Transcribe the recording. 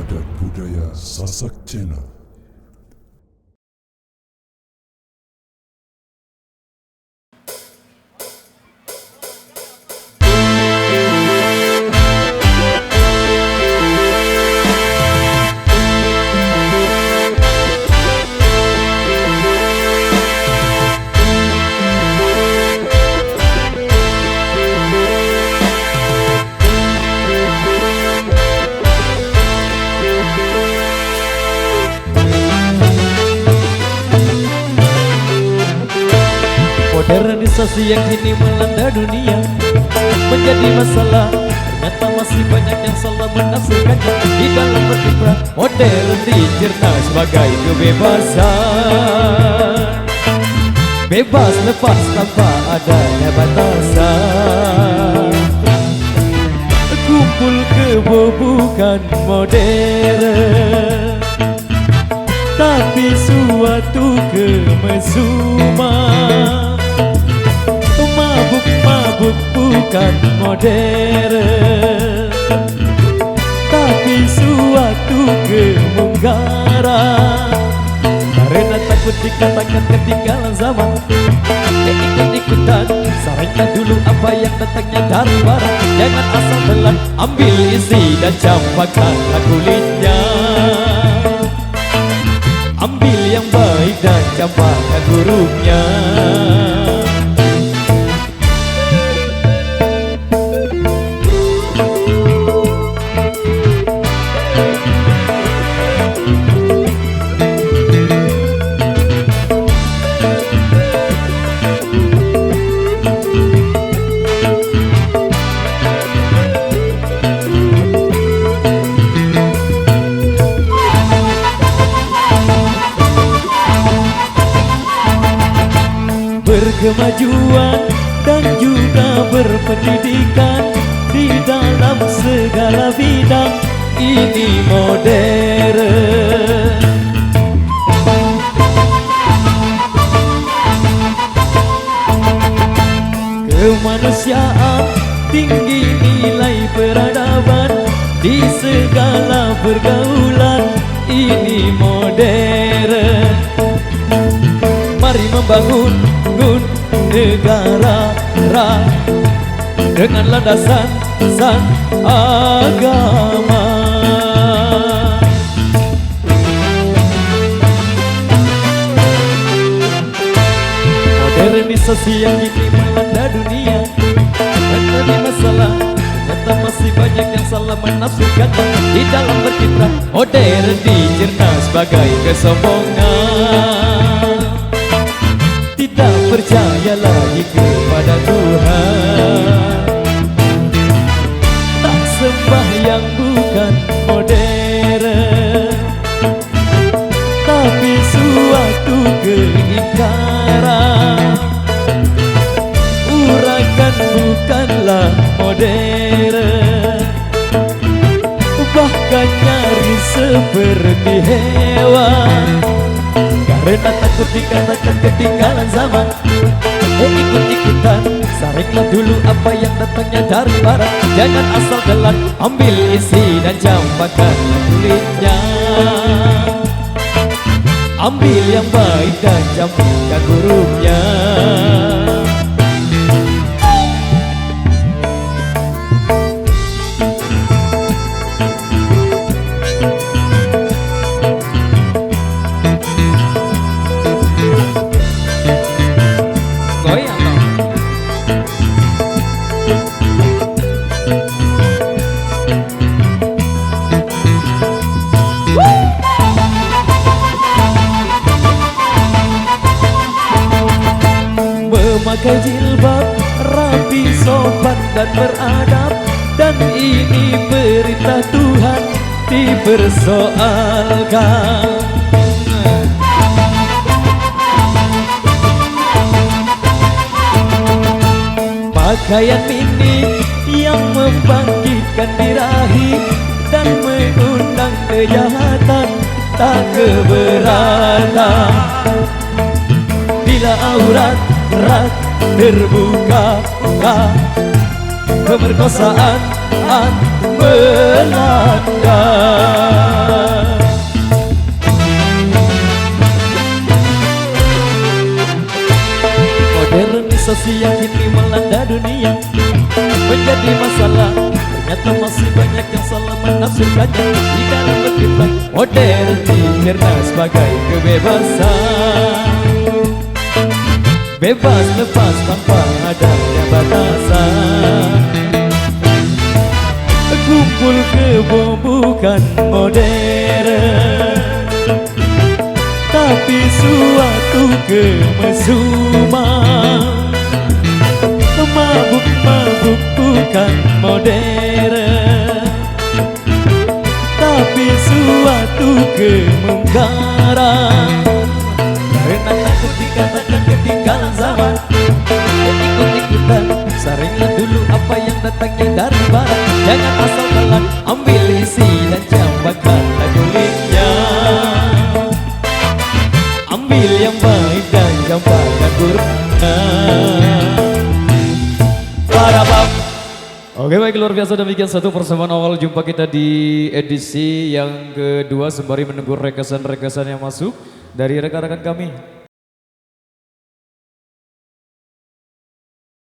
Adat Budaya Sasak Channel. Modernisasi yang kini melanda dunia menjadi masalah. Ternyata masih banyak yang salah menafsirkannya. Di dalam berkiprah modern dicerna sebagai kebebasan, bebas lepas tanpa adanya batasan. Kumpul kebo bukan modern, tapi suatu kemesuman. Mabuk-mabuk bukan modern, tapi suatu kemungkaran. Karena takut dikatakan ketinggalan zaman, ikut-ikutan sarankan dulu apa yang datangnya dari barat. Jangan asal telan, ambil isi dan campakkanlah kulitnya. Ambil yang baik dan campakkan buruknya. Berkemajuan dan juga berpendidikan di dalam segala bidang, ini modern. Kemanusiaan, tinggi nilai peradaban di segala pergaulan, ini modern. Mari membangun negara dengan landasan agama. Modernisasi yang kini melanda dunia menjadi masalah. Ternyata masih banyak yang salah menafsirkannya. Di dalam berkiprah modern dicerna sebagai kesombongan. Tidak percaya lagi kepada Tuhan, tak sembah yang bukan modern, tapi suatu keingkaran. Urakan bukanlah modern, bahkan nyaris seperti hewan. Karena takut dikatakan ketinggalan zaman, ikut-ikutan saringlah dulu apa yang datangnya dari barat. Jangan asal telan, ambil isi dan campakkan kulitnya. Ambil yang baik dan campakkan buruknya. Memakai jilbab, rapi, sopan dan beradab, dan ini perintah Tuhan dipersoalkan. Pakaian mini yang membangkitkan birahi dan mengundang kejahatan, tak keberatan. Bila aurat terbuka, kemerkosaan melanda. Ternyata masih banyak yang salah menafsirkannya di dalam berkiprah modern dicerna sebagai kebebasan. Bebas lepas tanpa adanya batasan. Kumpul kebo bukan modern, tapi suatu kemesuman. Mabuk-mabuk bukan modern, tapi suatu kemungkaran. Karena takut dikatakan ketinggalan zaman, ikut-ikutan saringlah dulu apa yang datangnya dari barat. Jangan asal telan, ambil isi dan campakkan lagunya. Ambil yang baik dan campakkan buruknya. Oke baik, luar biasa, demikian satu persamaan awal jumpa kita di edisi yang kedua sembari menunggu rekesan-rekesan yang masuk dari rekan-rekan kami.